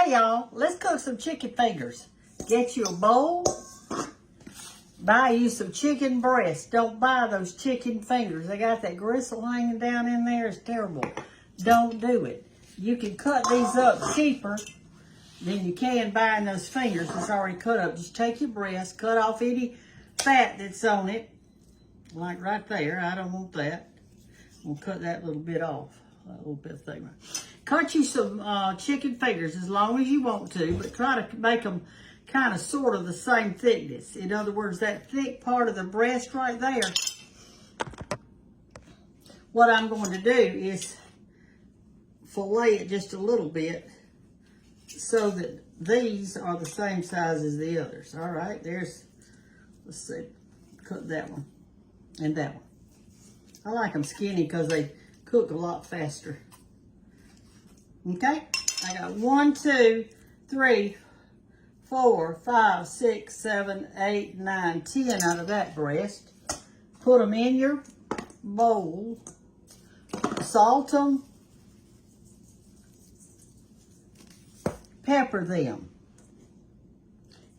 Hey y'all, let's cook some chicken fingers. Get you a bowl. Buy you some chicken breast. Don't buy those chicken fingers. They got that gristle hanging down in there. It's terrible. Don't do it. You can cut these up cheaper than you can buying those fingers that's already cut up. Just take your breast, cut off any fat that's on it. Like right there. I don't want that. We'll cut that little bit off. A little bit of thing. Cut you some chicken fingers as long as you want to, but try to make them kind of sort of the same thickness. In other words, that thick part of the breast right there, what I'm going to do is fillet it just a little bit so that these are the same size as the others. All right, let's see, cut that one and that one. I like them skinny because they cook a lot faster. Okay, I got 1, 2, 3, 4, 5, 6, 7, 8, 9, 10 out of that breast. Put them in your bowl. Salt them. Pepper them.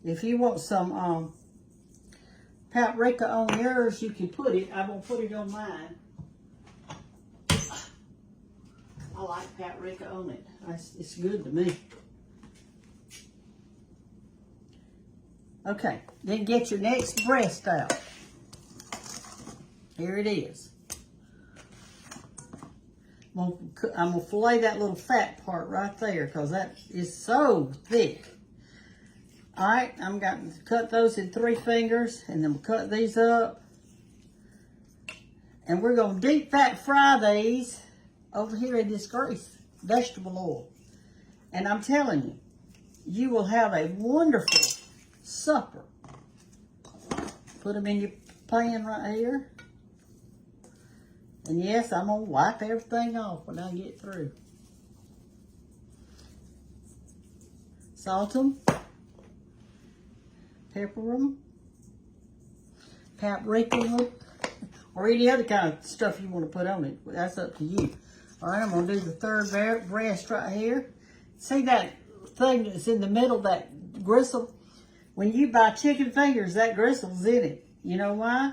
If you want some paprika on yours, you can put it. I'm going to put it on mine. I like paprika on it. It's good to me. Okay, then get your next breast out. Here it is. I'm gonna fillet that little fat part right there because that is so thick. All right, I'm going to cut those in 3 fingers and then we'll cut these up. And we're gonna deep fat fry these over here in this grease, vegetable oil. And I'm telling you, you will have a wonderful supper. Put them in your pan right here. And yes, I'm going to wipe everything off when I get through. Salt them. Pepper them. Paprika them. Or any other kind of stuff you want to put on it. That's up to you. All right, I'm going to do the third breast right here. See that thing that's in the middle, that gristle? When you buy chicken fingers, that gristle's in it. You know why?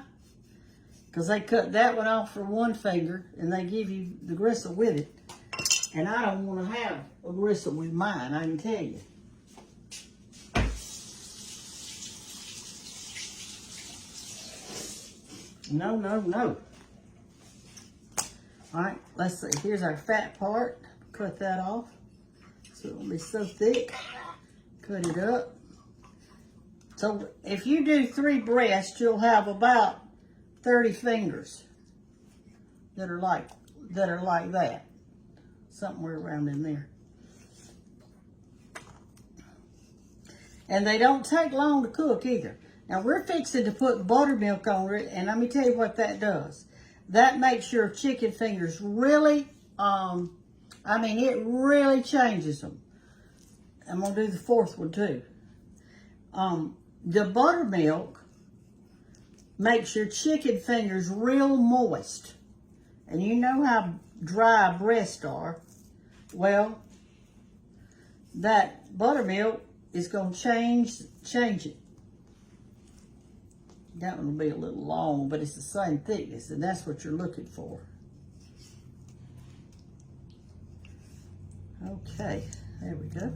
Because they cut that one off for 1 finger and they give you the gristle with it. And I don't want to have a gristle with mine, I can tell you. No, no, no. All right, let's see. Here's our fat part. Cut that off. So it won't be so thick. Cut it up. So if you do 3 breasts, you'll have about 30 fingers that are like that. Somewhere around in there. And they don't take long to cook either. Now we're fixing to put buttermilk on it, and let me tell you what that does. That makes your chicken fingers really, it really changes them. I'm going to do the 4th one too. The buttermilk makes your chicken fingers real moist. And you know how dry breasts are. Well, that buttermilk is going to change it. That one will be a little long, but it's the same thickness, and that's what you're looking for. Okay, there we go.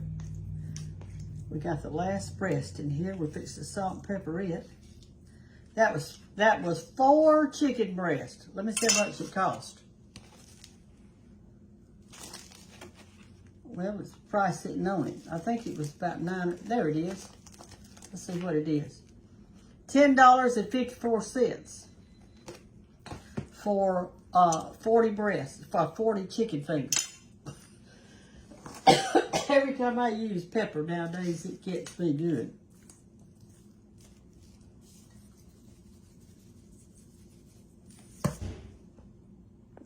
We got the last breast in here. We're fixing to salt and pepper it. That was 4 chicken breasts. Let me see how much it cost. Well, it's the price sitting on it. I think it was about $9. There it is. Let's see what it is. $10.54 for 40 breasts, for 40 chicken fingers. Every time I use pepper nowadays, it gets me good. I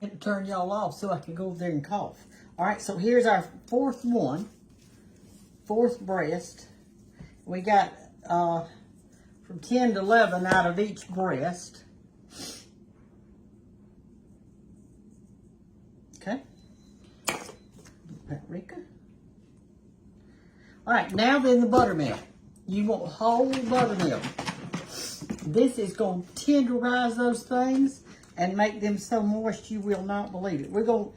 had to turn y'all off so I could go over there and cough. All right, so here's our 4th one, 4th breast. We got from 10 to 11 out of each breast. Okay. Paprika. All right, now then the buttermilk. You want whole buttermilk. This is going to tenderize those things and make them so moist you will not believe it. We're going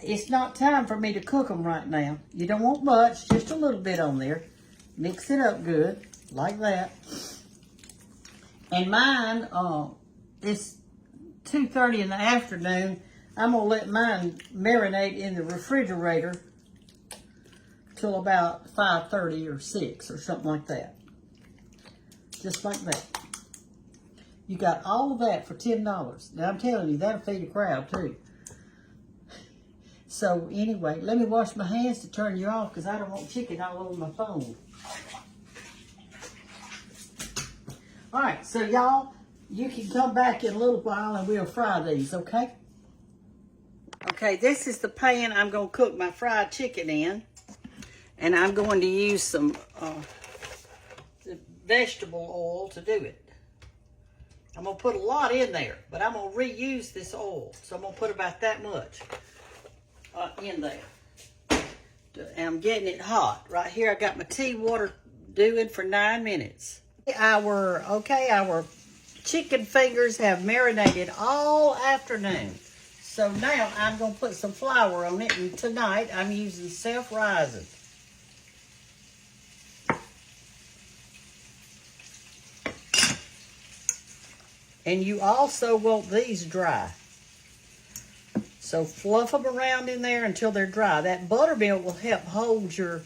it's not time for me to cook them right now. You don't want much, just a little bit on there. Mix it up good, like that. And mine, it's 2:30 in the afternoon. I'm going to let mine marinate in the refrigerator till about 5:30 or 6 or something like that. Just like that. You got all of that for $10. Now I'm telling you, that'll feed a crowd too. So anyway, let me wash my hands to turn you off because I don't want chicken all over my phone. All right, so y'all, you can come back in a little while and we'll fry these, okay? Okay, this is the pan I'm going to cook my fried chicken in. And I'm going to use some vegetable oil to do it. I'm going to put a lot in there, but I'm going to reuse this oil. So I'm going to put about that much in there. And I'm getting it hot. Right here, I got my tea water doing for 9 minutes. Our chicken fingers have marinated all afternoon. So now I'm going to put some flour on it, and tonight I'm using self-rising. And you also want these dry. So fluff them around in there until they're dry. That buttermilk will help hold your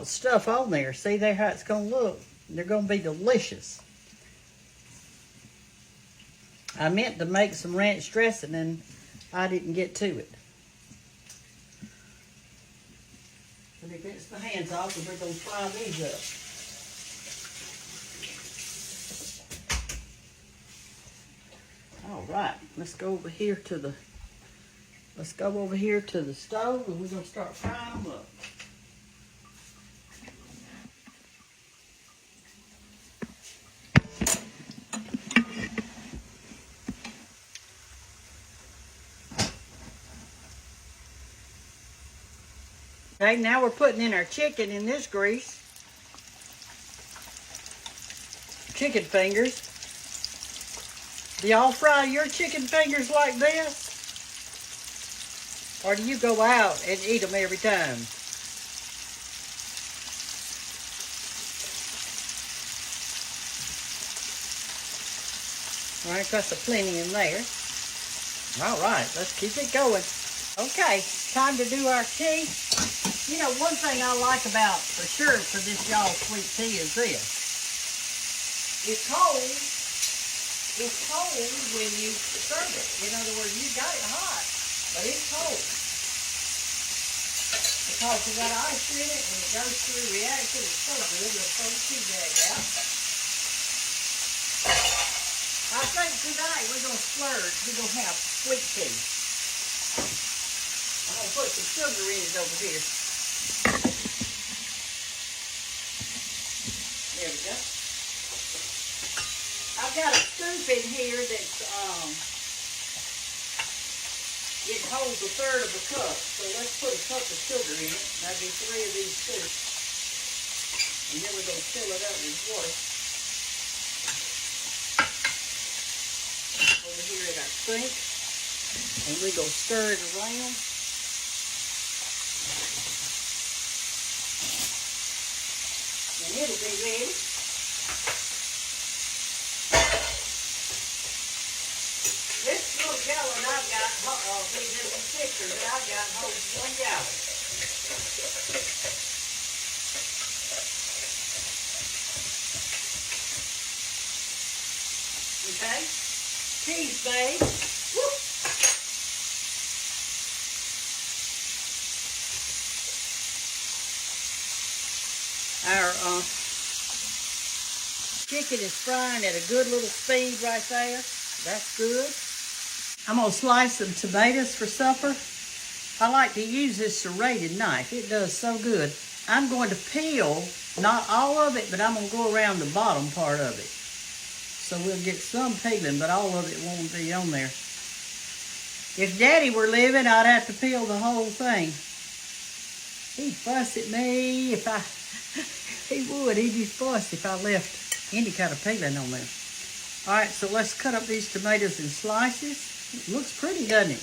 stuff on there. See there how it's going to look? They're going to be delicious. I meant to make some ranch dressing and I didn't get to it. Let me rinse my hands off and we're going to fry these up. All right, let's go over here to the stove and we're going to start frying them up. Okay, now we're putting in our chicken in this grease. Chicken fingers. Do y'all fry your chicken fingers like this? Or do you go out and eat them every time? All right, got some plenty in there. All right, let's keep it going. Okay, time to do our tea. You know, one thing I like about, for sure, for this y'all sweet tea is this. It's cold when you serve it. In other words, you got it hot, but it's cold. Because you got ice in it and it goes through the reaction. It's so good. It'll throw the tea bag out. I think tonight we're going to splurge. We're going to have sweet tea. I'm going to put some sugar in it over here. There we go. I've got a scoop in here that's, it holds a third of a cup. So let's put a cup of sugar in it. That'd be 3 of these scoops. And then we're going to fill it up with water. Over here at our sink. And we're going to stir it around. And it'll be ready. This little gallon I've got, these little pictures that I've got holds 1 gallon. Okay? Cheese made. Woo! Our chicken is frying at a good little speed right there. That's good. I'm going to slice some tomatoes for supper. I like to use this serrated knife. It does so good. I'm going to peel, not all of it, but I'm going to go around the bottom part of it. So we'll get some peeling, but all of it won't be on there. If Daddy were living, I'd have to peel the whole thing. He'd fuss at me if I, he would. He'd just fuss if I left any kind of peeling on there. All right, so let's cut up these tomatoes in slices. It looks pretty, doesn't it?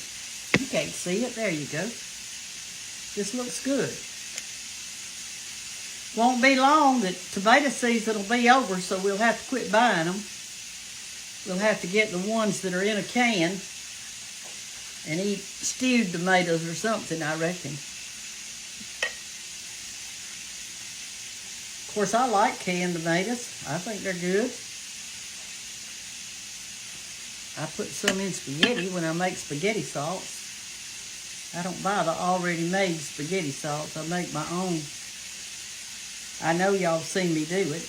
You can't see it. There you go. This looks good. Won't be long that tomato season will be over, so we'll have to quit buying them. We'll have to get the ones that are in a can and eat stewed tomatoes or something, I reckon. Of course, I like canned tomatoes. I think they're good. I put some in spaghetti when I make spaghetti sauce. I don't buy the already made spaghetti sauce. I make my own. I know y'all seen me do it.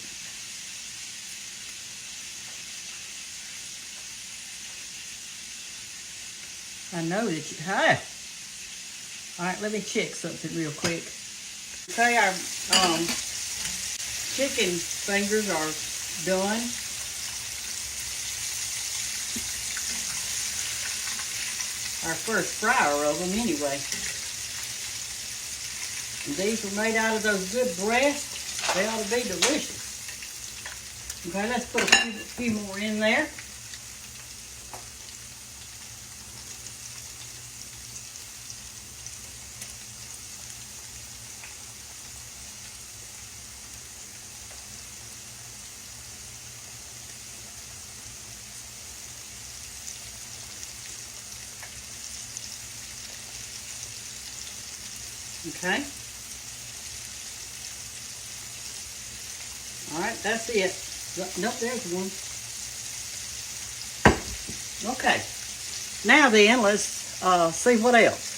I know that you, hi. All right, let me check something real quick. Okay, our chicken fingers are done. Our first fryer of them anyway. And these were made out of those good breasts. They ought to be delicious. Okay, let's put a few more in there. Okay. All right, that's it. Nope, there's one. Okay. Now then, let's see what else.